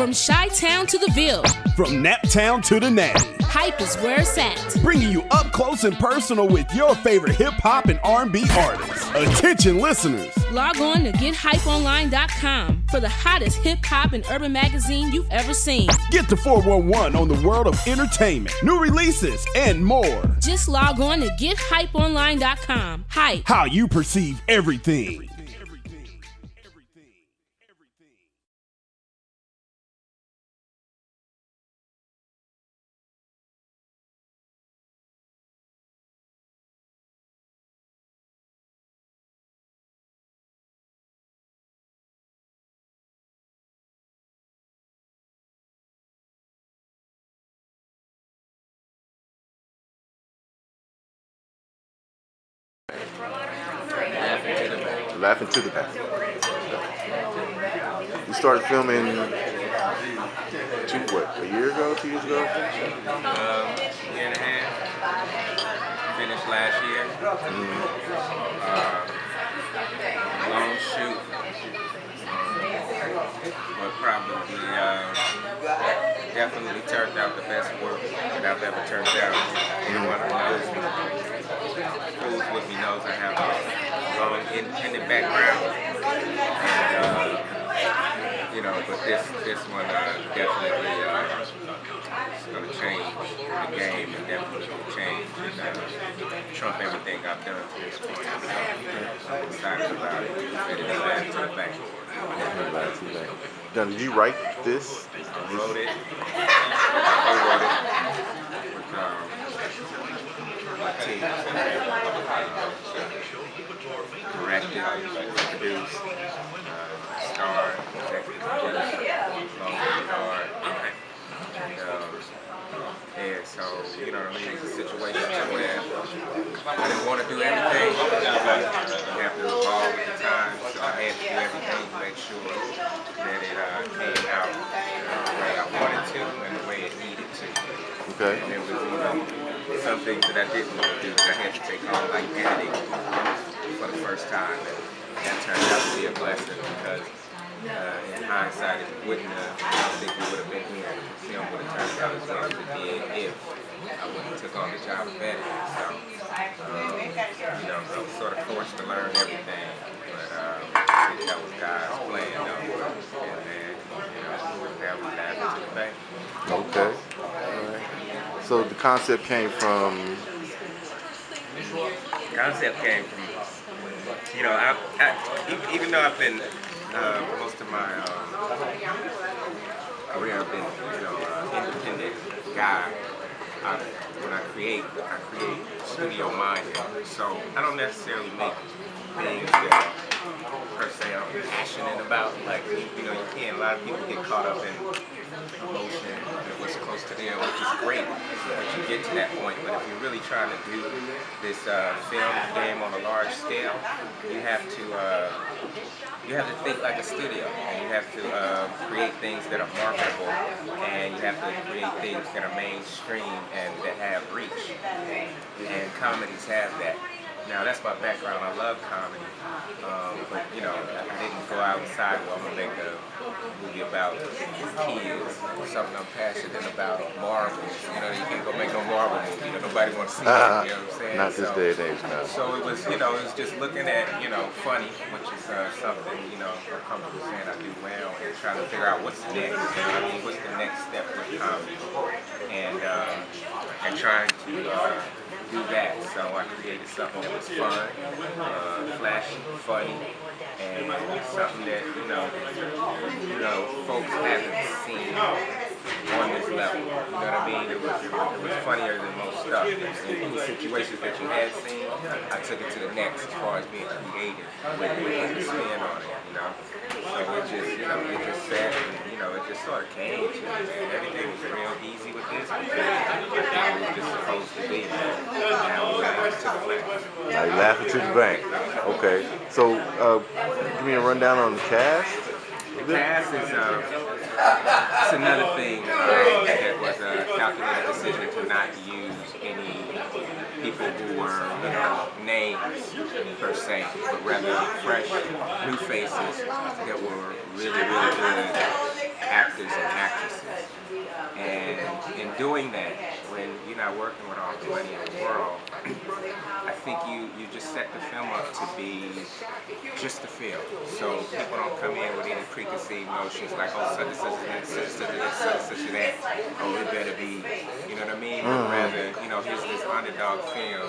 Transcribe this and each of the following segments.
From Chi-Town to the Ville. From Naptown to the Natty. Hype is where it's at. Bringing you up close and personal with your favorite hip-hop and R&B artists. Attention listeners. Log on to GetHypeOnline.com for the hottest hip-hop and urban magazine you've ever seen. Get the 411 on the world of entertainment, new releases, and more. Just log on to GetHypeOnline.com. Hype. How you perceive everything. Laughing to the Bank. You started filming a year ago, 2 years ago? Year and a half. Finished last year. Long shoot. But probably definitely turned out the best work that I've ever turned out. Anyone who knows me, fools with me knows I have a long independent background. And but this one definitely is going to change the game and definitely change and trump everything I've done to this point. So I'm excited about it. Ready to Laugh to the Bank. Now, did you write this? I wrote it. Co-wrote it with my team. Directed, produced, starred, executive produced, long hard. And so, you know what I mean, it's a situation where I didn't want to do everything. You have to evolve with the time, so I had to do everything to make sure that it came out the way I wanted to and the way it needed to. Okay. And there was, some things that I didn't want to do that I had to take on, like editing for the first time. And that turned out to be a blessing because in hindsight, it wouldn't have, I don't think we would have been here. The film would have turned out as well as it did if I wouldn't have took on the job of editing. So, I was sort of forced to learn everything. But I think that was God's plan, though. And then, now we laugh to the bank. Okay. All right. So the concept came from? Even though I've been most of my career, I've been, independent guy. When I create studio minded. So I don't necessarily make things that per se I'm passionate about. Like, you can't. A lot of people get caught up in emotion and what's close to them, which is great once you get to that point. But if you're really trying to do this film game on a large scale, you have to think like a studio, and you have to create things that are marketable, and you have to create things that are mainstream and that have reach. And comedies have that. Now, that's my background. I love comedy, but I didn't go outside. Well, I'm gonna make a movie about kids or something I'm passionate about. Marvels, you can't go make no Marvel movie. Nobody wants to see that. You know what I'm saying? Not this day and age now. So it was, it was just looking at, funny, which is something, I'm comfortable saying I do well, and trying to figure out what's next. What's the next step with comedy, and trying to do that. So I created something that was fun, flashy, funny, and something that folks haven't seen on this level. You know what I mean? It was funnier than most stuff. In situations that you had seen, I took it to the next as far as being creative with the spin on it. So it just sat, and it just sort of came to me, man. Everything was real easy with this. I think it was just supposed to be. Now we're laughing to the bank. Now you're laughing to the bank. Okay. So give me a rundown on the cast. The cast is it's another thing that was a calculated decision to not use any people who were, names per se, but rather fresh, new faces that were really, really good actors and doing that, when you're not working with all the money in the world, I think you just set the film up to be just the film. So people don't come in with any preconceived notions like, oh, such and such and that, such and such and that, such and such and that. Oh, it better be, you know what I mean? Rather, you know, here's this underdog film.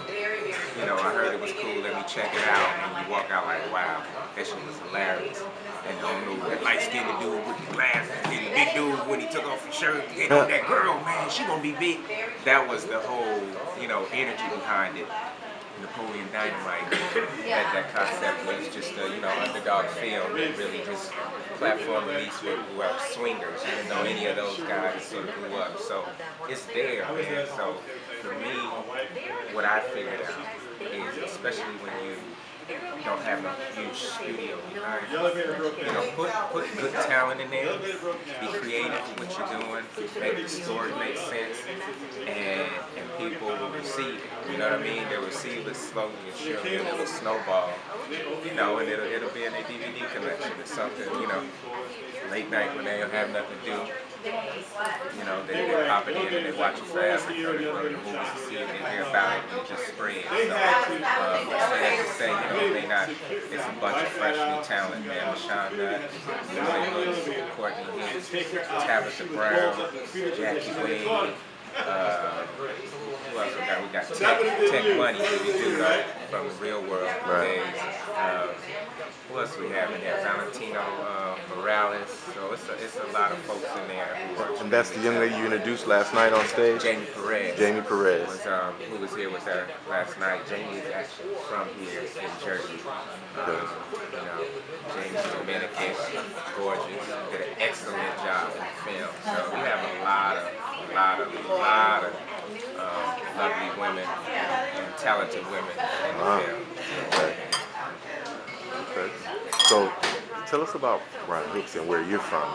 You know, I heard it was cool, let me check it out. And you walk out like, wow, that shit was hilarious. And don't know that light-skinned dude with the glasses, and the big dude when he took off his shirt, you know, that girl, man, she gonna be big. That was the whole, you know, energy behind it. Napoleon Dynamite, that concept was just a, you know, underdog film that really just platform release for who are swingers, even though any of those guys sort of grew up. So it's there, man. So for me, what I figured out is, especially when you don't have no huge studio behind you, you know, put good talent in there, be creative with what you're doing, make the story make sense, and people will receive it. You know what I mean? They'll receive it slowly and surely, and it'll snowball, you know, and it'll be in a DVD collection or something, you know, late night when they don't have nothing to do. You know, they pop it in and they watch it forever. They go to the movies to see it and hear about it and it just spreads. So, sad to say, you know, they not, it's a bunch of fresh new talent, man. Mashawn Nutt, Courtney Hicks, Tabitha Brown, Jackie Wade. Who else we got? We got Tech Money, who we do from the real world days. Who else we have in there? Valentino Morales. So it's a lot of folks in there. And that's the young lady you introduced last night on stage? Jamie Perez. Jamie Perez. Who was here with her last night. Jamie is actually from here in Jersey. You know, Jamie's Dominican, gorgeous, did an excellent job in the film. So we have a lot of lovely women and talented women in the film. Okay. So tell us about Ron Hicks and where you're from.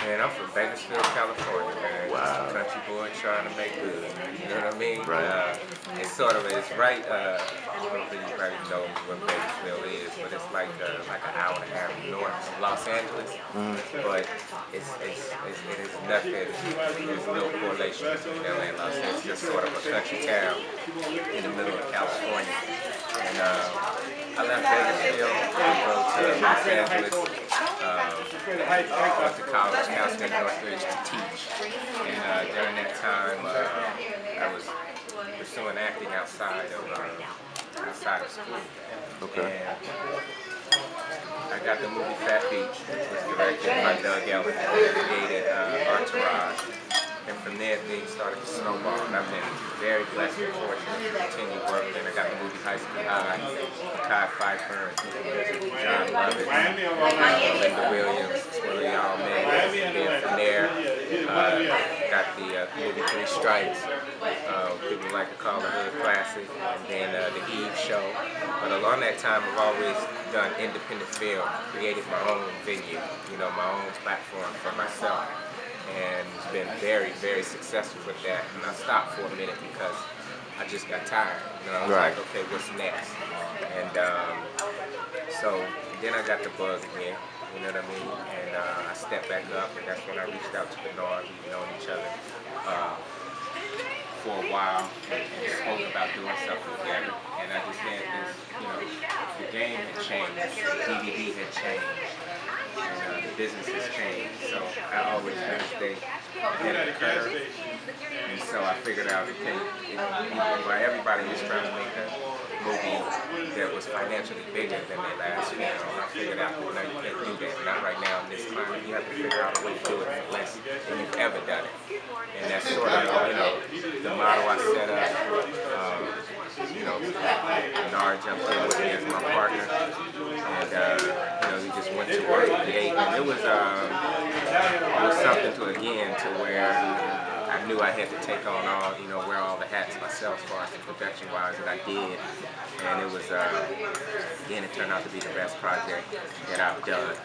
Man, I'm from Bakersfield, California, man. Wow. Just a country boy trying to make good. You know what I mean? Right. It's sort of, it's right, I don't think you probably know what Bakersfield is, but it's like an hour and a half north of Los Angeles. But it is nothing, there's no correlation between LA and Los Angeles. It's just sort of a country town in the middle of California. And I left Bakersfield to go to Los Angeles. Went to college, Cal State Northridge, to teach. And during that time, I was pursuing acting outside of school. Okay. And I got the movie Fat Beach, which was directed by Doug Ellin, and created Entourage. And from there, things started to snowball. And I've been very blessed and fortunate to continue working. I got the movie High School High, Kai Pfeiffer, John Lovett, Linda Williams, Willie Allman. And then from there, got the movie Three Strikes. People like to call it a hood classic. And then the Eve Show. But along that time, I've always done independent film, created my own venue, you know, my own platform for myself. And it's been very, very successful with that. And I stopped for a minute because I just got tired. You know, I was like, okay, what's next? And so then I got the bug again, you know what I mean? And I stepped back up, and that's when I reached out to Bernard. We've known each other for a while and spoke about doing something together. And I just had this, you know, the game had changed, DVD had changed. And the business has changed, so I always try to stay ahead of the curve. And so I figured out, okay, while everybody was trying to make a movie that was financially bigger than their last film, I figured out that no, you can't do that. Not right now in this climate. You have to figure out a way to do it for less than you've ever done it. And that's sort of, you know, the model I set up. You know, Bernard jumped in with me as my partner, and you know, we just went to work and it was something to where I knew I had to take on all, you know, wear all the hats myself as far as the production-wise, and I did. And it was, again, it turned out to be the best project that I've done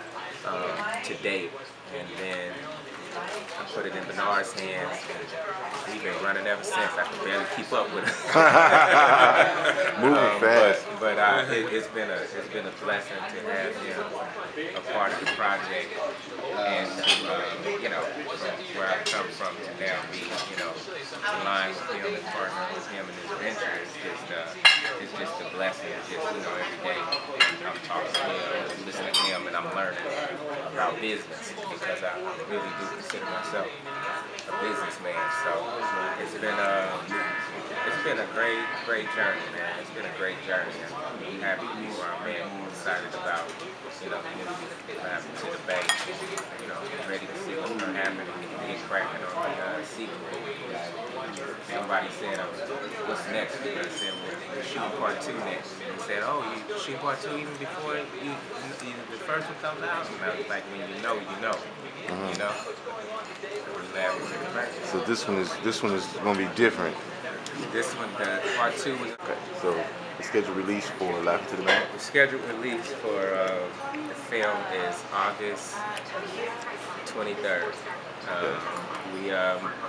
to date. And then I put it in Bernard's hands, and we've been running ever since. I can barely keep up with it. Moving fast. But it's been a blessing to have him a part of the project, and to, you know, from where I've come from to now be, you know, align with him and partner with him in this venture is just a blessing. It's just, you know, every day I'm talking to him, listening to him, and I'm learning about business because I really do consider myself a businessman. So it's been a great journey, man. It's been a great journey. I'm happy to be where I'm at. I'm excited about, you know, the movie that happened to the Bay. You know, ready to see what's gonna happen and get cracking on the sequel. Everybody said, what's next? Because I said, we're shooting part 2 next. And they said, oh, you shooting part 2 even before the first one comes out? And I was like, when you know, you know. You know? So this one is gonna be different. This one, the part 2 was okay. So the scheduled release for Laughing to the Bank. The scheduled release for the film is August 23rd. We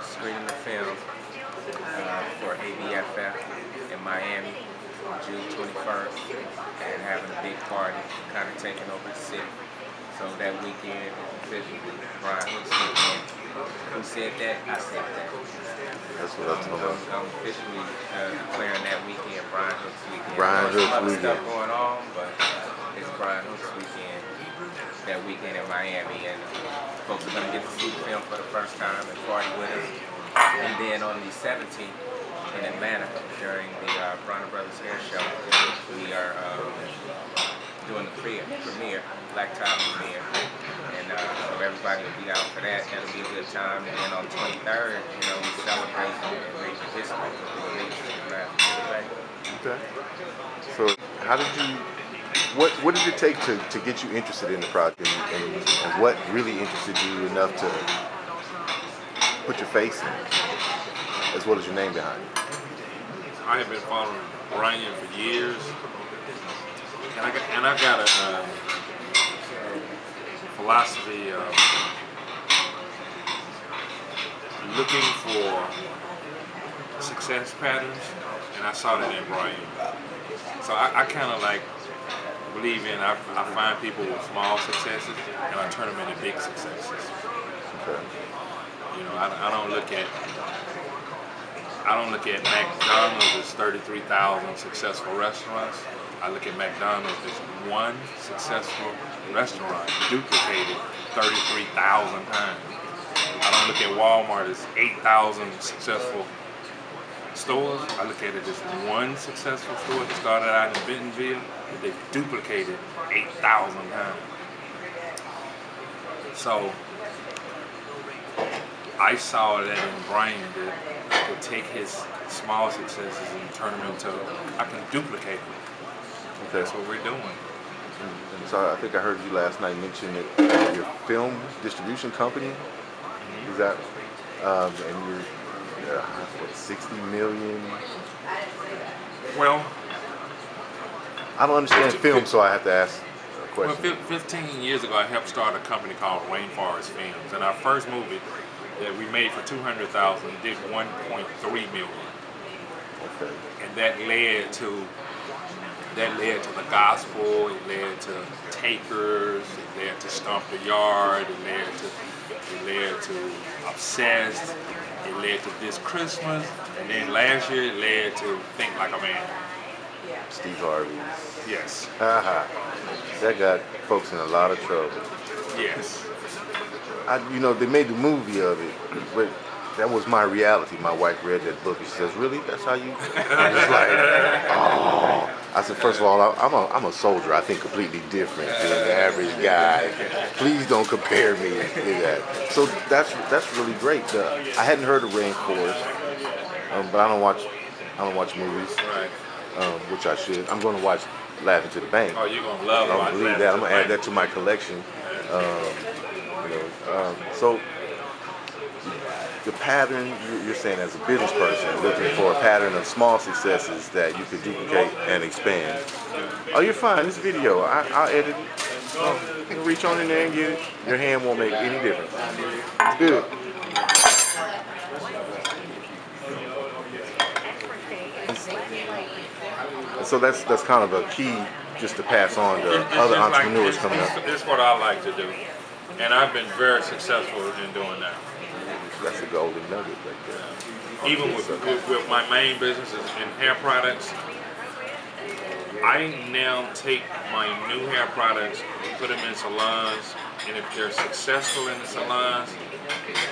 screening the film for ABFF in Miami on June 21st and having a big party, kind of taking over the city. So that weekend is officially Brian Hooks weekend. Who said that? I said that. That's what I'm talking about. I'm officially declaring that weekend Brian Hooks weekend. Brian Hooks There's some other weekend. stuff going on, but it's Brian Hooks weekend. That weekend in Miami, and folks are gonna get to see the film for the first time and party with us. And then on the 17th in Atlanta during the Bronner Brothers Hair Show, we are doing the premiere, Black Tie premiere, and so everybody will be out for that. That'll be a good time. And then on the 23rd, you know, we celebrate and make history with the release of Laughing to the Bank. Okay. So how did you? What did it take to get you interested in the project, and what really interested you enough to put your face in it, as well as your name behind it? I have been following Brian for years, and I got a philosophy of looking for success patterns, and I saw that in Brian. So I kind of like believe in, I find people with small successes and I turn them into big successes. Okay. You know, I don't look at McDonald's as 33,000 successful restaurants. I look at McDonald's as one successful restaurant duplicated 33,000 times. I don't look at Walmart as 8,000 successful stores. I look at it as one successful store that started out in Bentonville, but they duplicated 8,000 times. So I saw that in Brian, that I could take his small successes and turn them into, I can duplicate them. Okay. That's what we're doing. And so I think I heard you last night mention that your film distribution company, is that, and you're, what, 60 million? Well, I don't understand film, so I have to ask a question. Well, 15 years ago, I helped start a company called Rainforest Films, and our first movie that we made for $200,000 did 1.3 million. Okay. And that led to the gospel. It led to Takers. It led to Stomp the Yard. It led to Obsessed. It led to This Christmas, and then last year it led to Think Like a Man. Steve Harvey. Yes. That got folks in a lot of trouble. Yes. You know, they made the movie of it, but that was my reality. My wife read that book and she says, "Really? That's how you?" I was like, "Oh." I said, first of all, I'm a soldier. I think completely different than the average guy. Please don't compare me to that. So that's really great. I hadn't heard of Rainforest, but I don't watch movies, Right. Which I should. I'm going to watch Laughing to the Bank. Oh, you're gonna love it. I don't believe that. I'm gonna add that to my collection. So the pattern, you're saying as a business person, looking for a pattern of small successes that you could duplicate and expand. Oh, you're fine. This video, I'll edit it. Oh, you can reach on in there and get it. Your hand won't make any difference. It's good. And so that's kind of a key just to pass on to other entrepreneurs coming up. It's what I like to do. And I've been very successful in doing that. that's a golden nugget right there. Even with my main business is in hair products, I now take my new hair products, put them in salons, and if they're successful in the salons,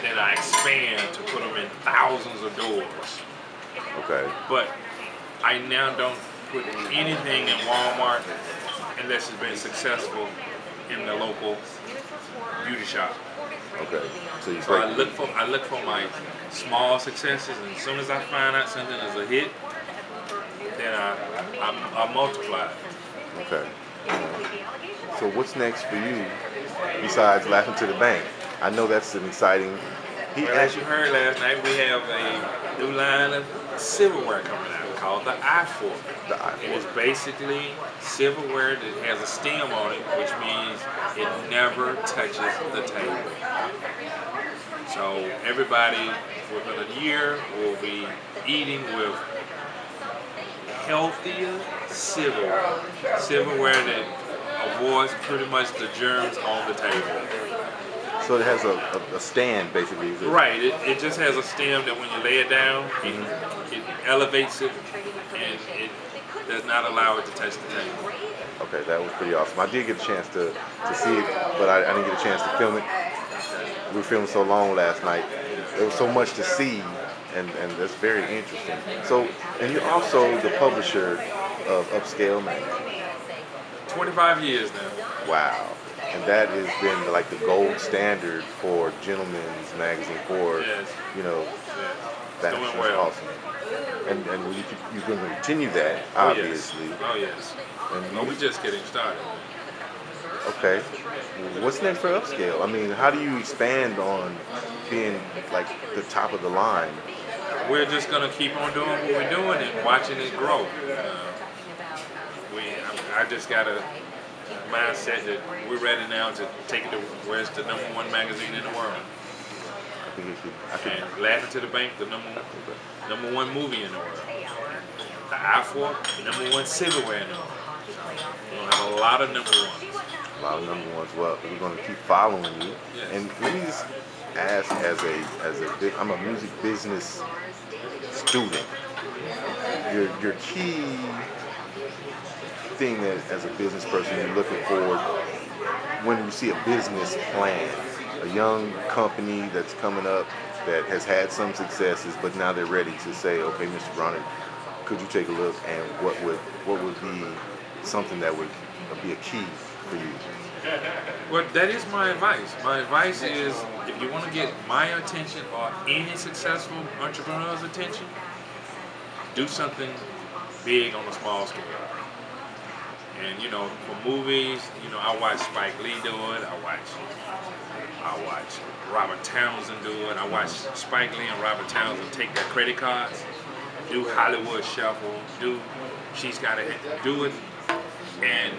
then I expand to put them in thousands of doors. Okay. But I now don't put anything in Walmart unless it's been successful in the local beauty shop. Okay. So you So I look for my small successes, and as soon as I find out something is a hit, then I multiply it. Okay. So what's next for you besides Laughing to the Bank? I know that's an exciting. Well, as you heard last night, we have a new line of silverware coming out called the I-Fork. The And it's I-Fork. basically silverware that has a stem on it, which means it never touches the table. So everybody within a year will be eating with healthier silverware that avoids pretty much the germs on the table. So it has a stand basically. Is it? Right, it just has a stem that when you lay it down, it elevates it and it does not allow it to touch the table. Okay, that was pretty awesome. I did get a chance to see it, but I didn't get a chance to film it. We were filming so long last night. There was so much to see, and that's very interesting. So, and you're also the publisher of Upscale Magazine. 25 years now. Wow. And that has been like the gold standard for gentlemen's magazine for, Yes. you know, It's that's doing well. awesome. And you're going to continue that, Oh, obviously. yes. Oh, yes. And Oh, we're just getting started. okay. What's next for Upscale? I mean, how do you expand on being like the top of the line? We're just going to keep on doing what we're doing and watching it grow. I just got a mindset that we're ready now to take it to where it's the #1 magazine in the world. I think And Laughing to the Bank, the number one movie in the world. The I-Fork, the #1 silverware in the world. We're going to have a lot of #1s. a lot of #1s. Well, we're going to keep following you. Yes. And let me just ask, I'm a music business student. Your key thing that as a business person you're looking for when you see a business plan, a young company that's coming up that has had some successes, but now they're ready to say, okay, Mr. Bronner, could you take a look and what would be something that would be a key for you? Well, that is my advice. My advice is if you want to get my attention or any successful entrepreneur's attention, do something big on a small scale. And you know, for movies, you know, I watch Spike Lee do it. I watch Robert Townsend do it. I watch Spike Lee and Robert Townsend take their credit cards, do Hollywood Shuffle, do She's Gotta Do It, and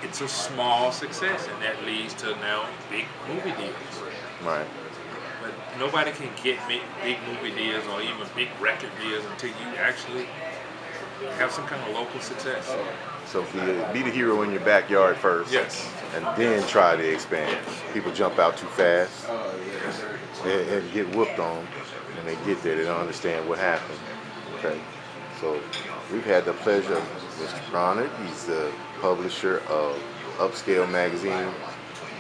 it's a small success, and that leads to now big movie deals. Right. But nobody can get big movie deals or even big record deals until you actually have some kind of local success. So be the hero in your backyard first. Yes. And then try to expand. Yes. People jump out too fast and get whooped on. And they get there, they don't understand what happened. Okay. So we've had the pleasure of Mr. Bronner. He's the publisher of Upscale Magazine.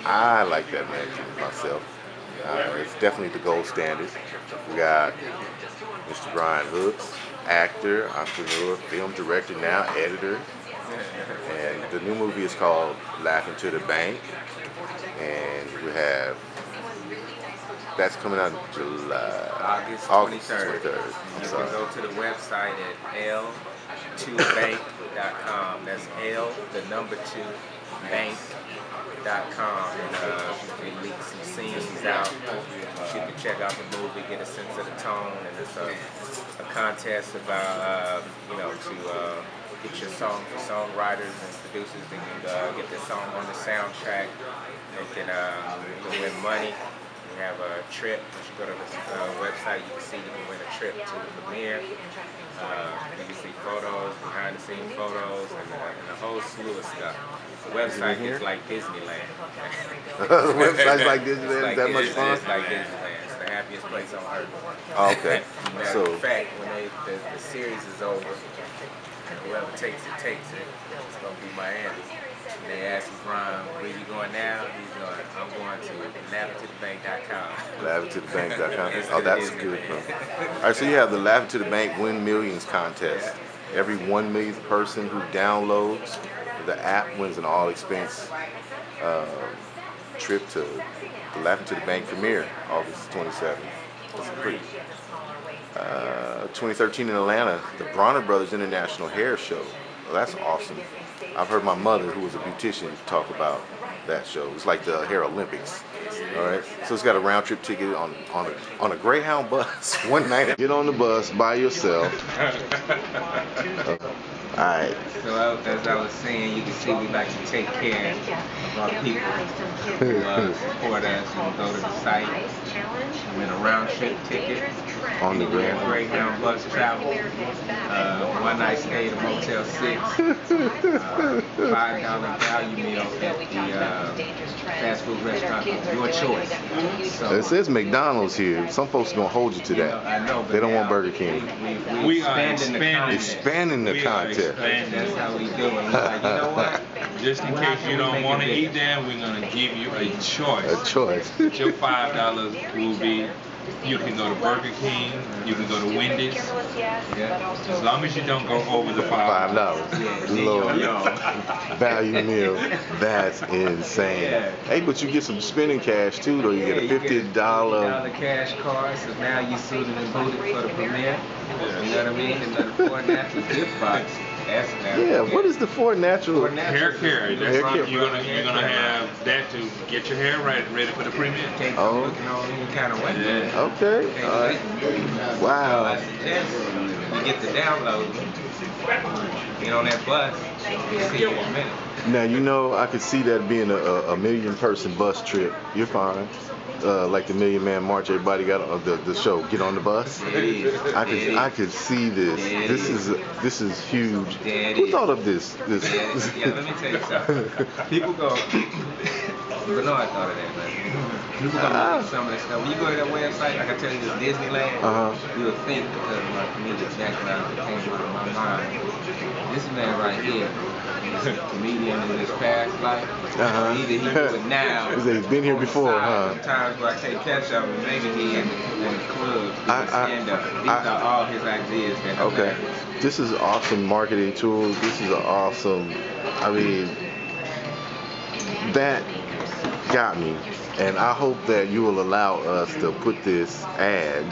I like that magazine myself. It's definitely the gold standard. We got Mr. Brian Hooks, actor, entrepreneur, film director, now editor. And the new movie is called Laughing to the Bank. And we have, that's coming out in July. August 23rd. I'm You sorry. can go to the website at l2bank.com. That's L, the number 2, bank.com. And we leak some scenes out. You can check out the movie, get a sense of the tone. And it's a contest about, to get your song for songwriters and producers. They can get their song on the soundtrack. They can win money. We have a trip. If you go to the website, you can see you can win a trip to the premiere. You can see photos, behind the scenes photos, and a whole slew of stuff. The website is like Disneyland. The website's like Disneyland. It's Is that much fun? It's like Disneyland. It's to happiest place on earth. Oh, okay. Matter So, of fact, when the series is over, whoever takes it, it's gonna be Miami. And they ask Ron, where you going now? He's going, I'm going to laughingtothebank.com. laughingtothebank.com. Oh, that's good, bro. All right, so you have the Laughing to the Bank Win Millions contest. Every 1 millionth person who downloads the app wins an all-expense trip to the Laughing to the Bank premiere, August 27th. That's pretty. 2013 in Atlanta, the Bronner Brothers International Hair Show. Well, that's awesome. I've heard my mother, who was a beautician, talk about that show. It's like the Hair Olympics. All right, so it's got a round trip ticket on a Greyhound bus one night. Get on the bus by yourself. All right. So as I was saying, you can see we like to take care of our people who support us and go to the site. Win a round trip ticket On the Greyhound bus travel. One night stay at a Motel 6. $5 value meal at the fast food restaurant of your choice. So, It says McDonald's here. Some folks are gonna hold you to that. I know, but They don't want now Burger King. We are expanding Expanding the contest. That's how we do it. We're like, you know what? Just in case you don't want to eat there, we're going to give you a choice. A choice. Your $5 will be, you can go to Burger King, you can go to Wendy's, as long as you don't go over the $5. $5. Lord. Value meal. That's insane. Yeah. Hey, but you get some spending cash too, though. You get a $50. $50 cash card, so now you suited and booted for the premiere. You know what I mean? Another 4 natural gift box. Yeah, what is the 4 natural? Hair care. Hair care. You're gonna have that to get your hair ready for the premiere. Oh. Looking on any kind of way. Yeah. Okay. All right. So Wow. I suggest you get the download. Get on that bus. You'll see it in a minute. Now, you know, I could see that being a million-person bus trip. You're fine. Like the Million Man March, everybody got on the show. Get on the bus. I could see this. This is huge. Who thought of this? Yeah, let me tell you something. People go, Bernard thought of that, man. People go look at some of that stuff. When you go to that website, like I tell you, this Disneyland, you'll think, because my comedic background came out of my mind, this man right here is a comedian in his past life. Either he do it now. He's been here before, huh? Sometimes where I can't catch up, and maybe he in the club, stand up. These are all his ideas that Okay. This is an awesome marketing tool. This is an awesome, I mean, that got me. And I hope that you will allow us to put this ad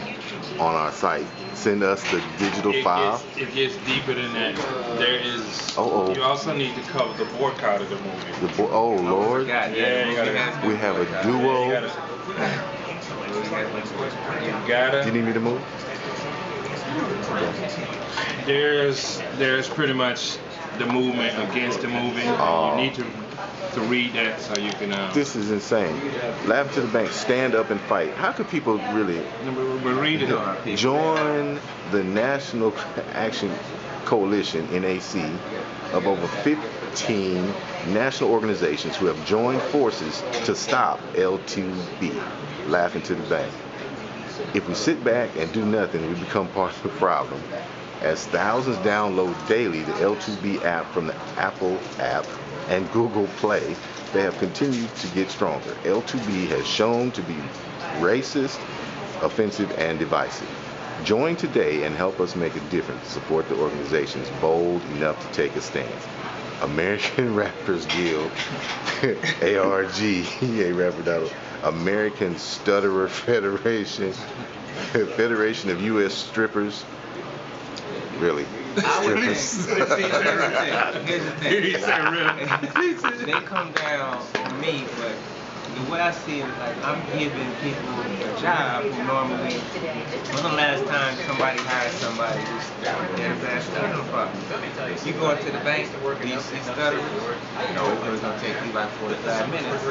on our site. Send us the digital file. It gets deeper than that. There is. You also need to cover the boycott of the movie. Oh Lord. Yeah, you gotta. We have a duo. You gotta. Do you need me to move? There's pretty much the movement against the movie. You need to read that so you can. This is insane. Laughing to the Bank, stand up and fight. How could people really read it? Join the National Action Coalition (NAC) of over 15 national organizations who have joined forces to stop L2B. Laughing to the Bank. If we sit back and do nothing, we become part of the problem. As thousands download daily the L2B app from the Apple app and Google Play, they have continued to get stronger. L2B has shown to be racist, offensive, and divisive. Join today and help us make a difference. Support the organizations bold enough to take a stand. American Rappers Guild, ARG, American Stutterer Federation, Federation of U.S. Strippers. Really? Strippers. Here's the thing. They come down on me, but the way I see it is like I'm giving people a job who normally, when the last time somebody hired somebody who's got a bad stuttering problem? You go into the bank, do you see stutterers? No, it's going to take you like 45 minutes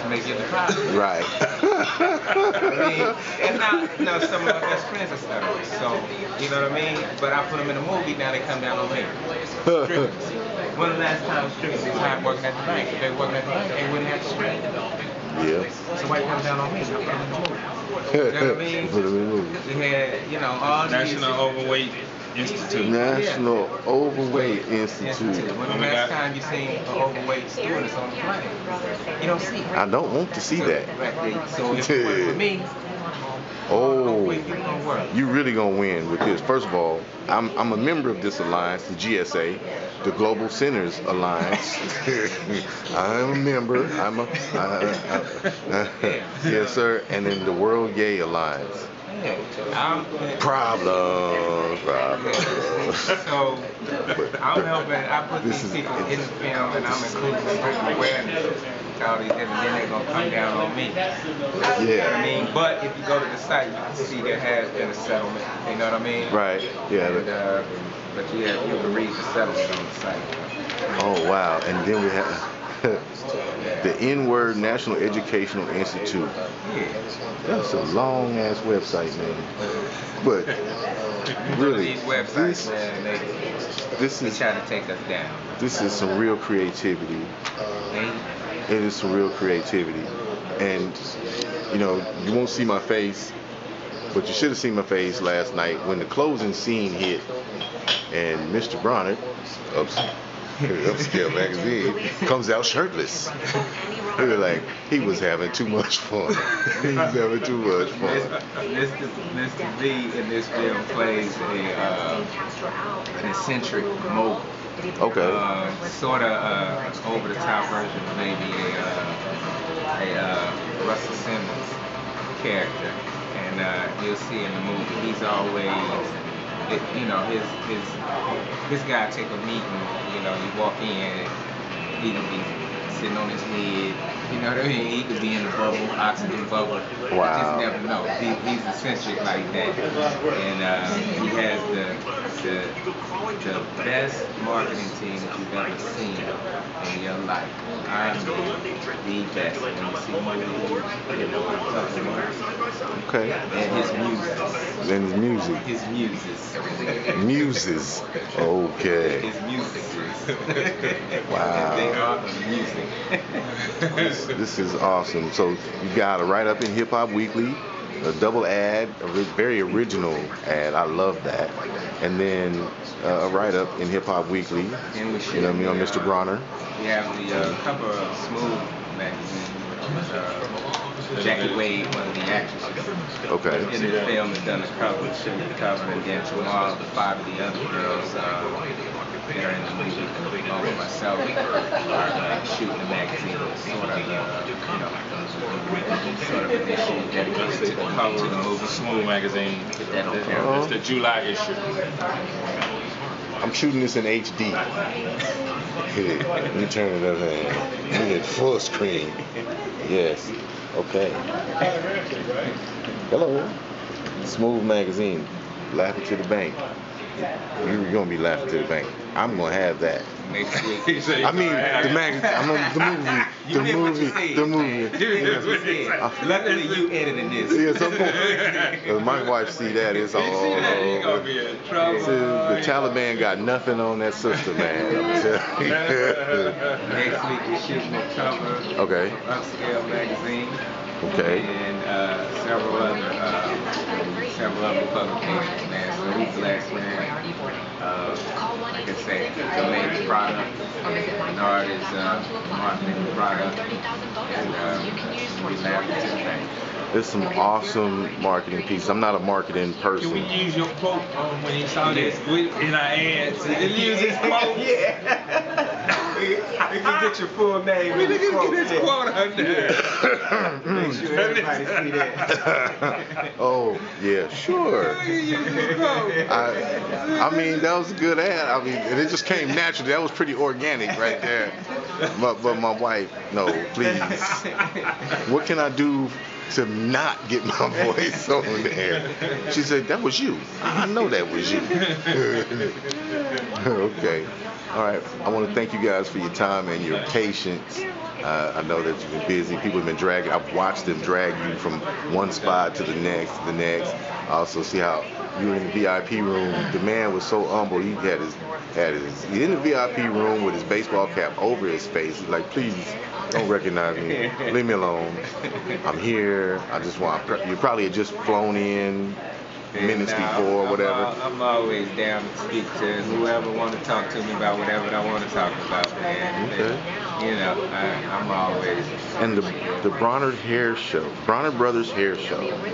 to make your deposit. Right. I mean, and now some of my best friends are stutterers, so, you know what I mean? But I put them in a movie, now they come down on me. Strippers. When the last time strippers was hired working at the bank? If they working at the bank, they wouldn't have to strip. Yeah. So why you come down on me? I put him in the movie. You know what I mean? Put 'em in the movie. We had, you know, all these National Overweight Institute. National Overweight Institute. When the last time you seen an overweight stewardess on the plane? You don't see it. I don't want to see that. So if it wasn't for me, Oh, you gonna work. you really gonna win with this. First of all, I'm a member of this alliance, the GSA, the Global Centers Alliance. I'm a member. Yes, sir. And then the World Gay Alliance. Problems. So I'm helping. I put these people in the film, and I'm including certain awareness. All these, and then they're gonna come down on me. You know what I mean? But if you go to the site, you can see there has been a settlement. You know what I mean? Right. Yeah. And, but you can read the settlement on the site. Oh wow. And then we have the N-Word National Educational Institute. That's a long ass website, man. But really, These websites, man, they try to take us down. This is some real creativity. It is some real creativity. And you know, you won't see my face, but you should have seen my face last night when the closing scene hit and Mr. Bronner, Upscale Magazine, comes out shirtless. We were like, he was having too much fun. He was having too much fun. Mr. B in this film plays an eccentric mogul. Okay. Sort of over the top version of maybe a Russell Simmons character, and you'll see in the movie he's always, you know, his guy take a meeting. You know, you walk in, he could be sitting on his head. You know what I mean? He could be in the bubble, oxygen bubble. Wow. You just never know. He's eccentric like that, and he has the best marketing team that you've ever seen in your life. I mean, the best. When you see movies, you know what I'm talking about. Okay. And his music. And his music. His muses. Muses. Okay. His muses. Wow. They are the music. This is awesome. So you got a write-up in Hip Hop Weekly, a double ad, a very original ad. I love that. And then a write-up in Hip Hop Weekly. And we should, you know what I mean, on Mr. Bronner. We have the cover of Smooth magazine. Jackie Wade, one of the actresses. Okay. In the film has done the cover, should be the cover, and then tomorrow the 5 of the other girls that are in the movie, along with myself, are shooting the magazine, sort of an issue dedicated to the cover to the movie. Smooth magazine. Get that on camera. It's the July issue. I'm shooting this in HD. Let me turn it up there. We get full screen. Yes. Okay. Hello. Smooth magazine. Laughing to the bank. You're gonna be laughing to the bank. I'm gonna have that. Next week. I mean, the magazine. I'm on the movie. Luckily, you edited this. Yes, of course. My wife see that. It's all You're gonna be in trouble. The Taliban got nothing on that sister, man. I'm telling you. Next week we're shooting a cover. Okay. Upscale magazine. Okay. And several other publications, man. So we blessed, man. Like I say, Jermaine's product, Bernard is marketing the product, and we laugh at the thing. There's some awesome marketing pieces. I'm not a marketing person. Can we use your quote when you saw this in our ads? Can you use his quote? We can get your full name. We can get his quote out there. Make sure everybody see that. Oh, yeah, sure. I mean, that was a good ad. I mean, and it just came naturally. That was pretty organic right there. But my wife, no, please. What can I do to not get my voice on there? She said, that was you. I know that was you. Okay. All right. I want to thank you guys for your time and your patience. I know that you've been busy. People have been dragging. I've watched them drag you from one spot to the next, I also see how you were in the VIP room. The man was so humble. He had his in the VIP room with his baseball cap over his face. He's like, please Don't recognize me. Leave me alone. I'm here. I just want. You probably had just flown in minutes before, whatever. I'm always down to speak to whoever want to talk to me about whatever I want to talk about, man. Okay. You know, I'm always. And the Bronner Hair Show, Bronner Brothers Hair Show. Let me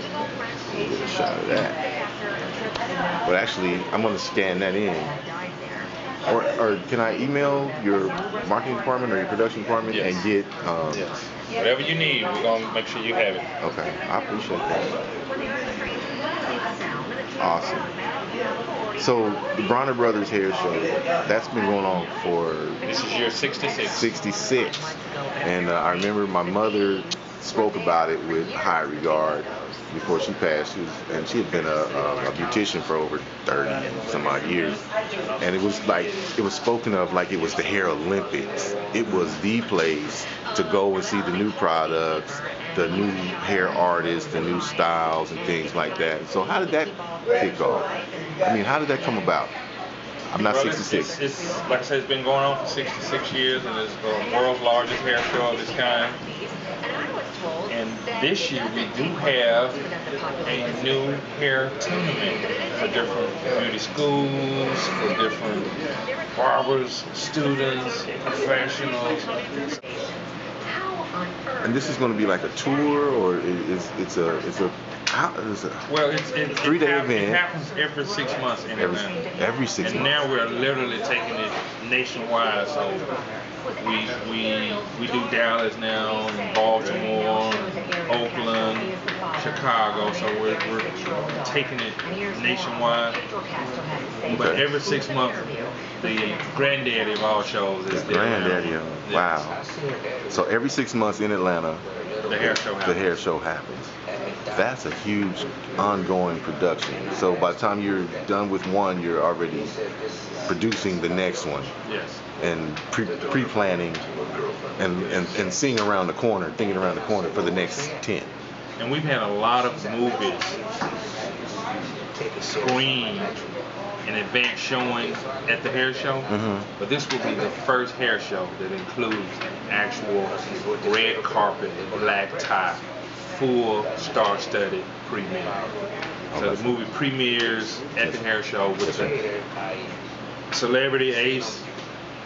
get a shot of that. But actually, I'm going to scan that in. Or can I email your marketing department or your production department Yes. and get? Yes. Whatever you need, we're gonna make sure you have it. Okay, I appreciate that. Awesome. So the Bronner Brothers Hair Show, that's been going on for This is year 66. 66, and I remember my mother spoke about it with high regard before she passed. She had been a beautician for over 30 some odd years, and it was spoken of like it was the hair Olympics. It was the place to go and see the new products, the new hair artists, the new styles and things like that. So how did that kick off? I mean, how did that come about? I'm not 66. It's like I said, it's been going on for 66 years, and it's the world's largest hair show of its kind. And this year we do have a new hair tournament for different beauty schools, for different barbers, students, professionals. And this is going to be like a tour, or it's a Well, it's 3-day event. It happens every 6 months in Atlanta. every 6 And months. now we're literally taking it nationwide. So we do Dallas now, Baltimore, Oakland, Chicago. So we're taking it nationwide. But Okay. every 6 months, the granddaddy of all shows is the Granddaddy. Atlanta. Wow. So every 6 months in Atlanta, The hair show the happens. hair show happens. That's a huge ongoing production. So by the time you're done with one, you're already producing the next one Yes. and pre-planning and seeing around the corner, thinking around the corner for the next 10. And we've had a lot of movies screened in advance showing at the hair show. Mhm. But this will be the first hair show that includes actual red carpet, black tie, full star-studded premiere. So the movie premieres at the hair show with the celebrity ace,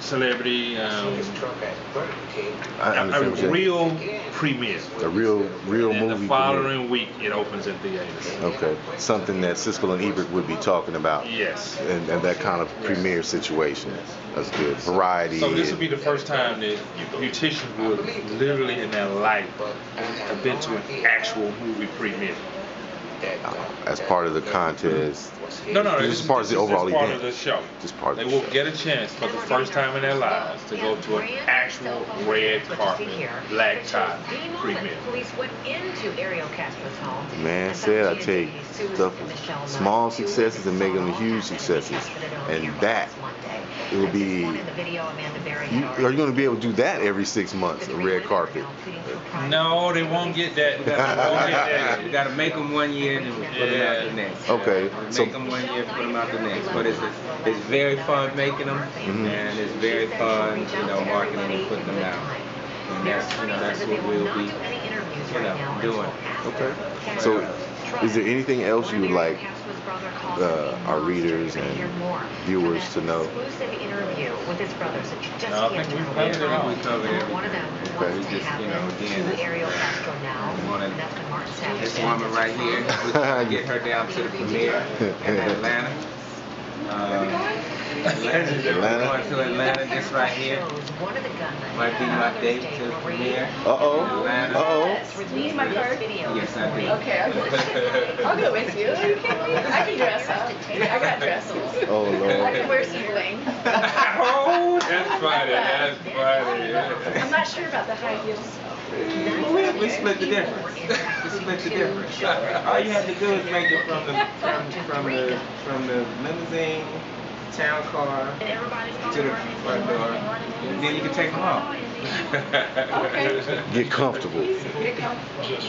celebrity, I a understand what you're saying. real premiere. A real And movie. the following week it opens in theaters. Okay, something that Siskel and Ebert would be talking about. Yes. And that kind of premiere situation. That's good. Variety. So this will be the first time that beauticians would literally in their life have been to an actual movie premiere. As part of the contest. No, This is part of the overall part event. of the show. Just part of They the will show. get a chance for the first time in their lives to go to an actual red carpet, black tie premiere. Police went into Ariel Castro's home. Man said I take stuff, small successes and make them huge successes. And that, it will be, are you going to be able to do that every 6 months, a red carpet? No, they won't get that. They won't get that. You gotta make them one year and then put them out the next. Okay, so Make them one year, put them out the next. But it's very fun making them, and it's very fun, marketing and putting them out. And that's what we'll be, doing. okay. So is there anything else you would like our readers and viewers to know? Exclusive interview with his brothers that you just No, I can't think we've tell. covered it all. We covered everything. One of them Okay. wants to Just, have again, to Ariel Castro now. We wanna- And that's when Martin Savage This said- woman right here, we're trying to get her down to the premiere in Atlanta. We're going to Atlanta, this right here. One of the gunmen Might be my date to the premiere. Uh-oh. Atlanta. Uh-oh. Need my card? Yes, I do. Okay, I'll go with you. Are you kidding me? I can dress up. I got dresses. Oh, I Lord. can wear some bling. Oh, that's funny. That's funny. I'm not sure about the high heels. We split the difference. We split the difference. All you have to do is make it from the limousine, town car, to the front door, and then you can take them off. Get comfortable.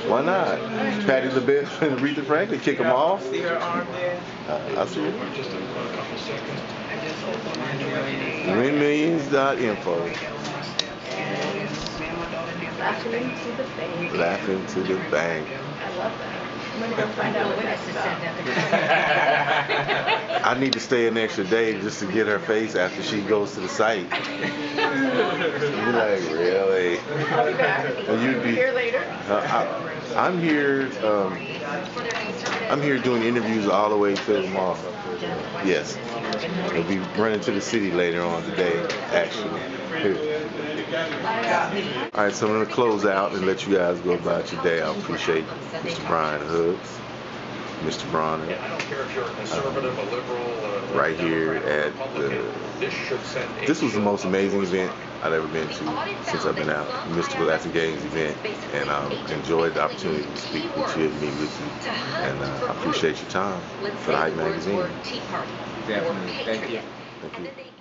Why not? Patti LaBelle and Aretha Franklin, kick them off. See her arm there? I see it. WinMillions.info. Laughing to the bank. Laughing to the bank. I love that. I'm gonna go find out what that's about. I need to stay an extra day just to get her face after she goes to the site. You're like, really? I'll be back. And you'd be Here later. I'm here. I'm here doing interviews all the way till tomorrow. Yes, we'll be running to the city later on today, actually. All right, so I'm gonna close out and let you guys go about your day. I appreciate Mr. Brian Hooks, Mr. Bronner, right here at the. This was the most amazing event I've ever been to since I've been out. The Mystical After Games event, and I enjoyed the opportunity to speak with you and meet with you. And I appreciate your time for the Hype Magazine. Definitely. Thank you. Thank you.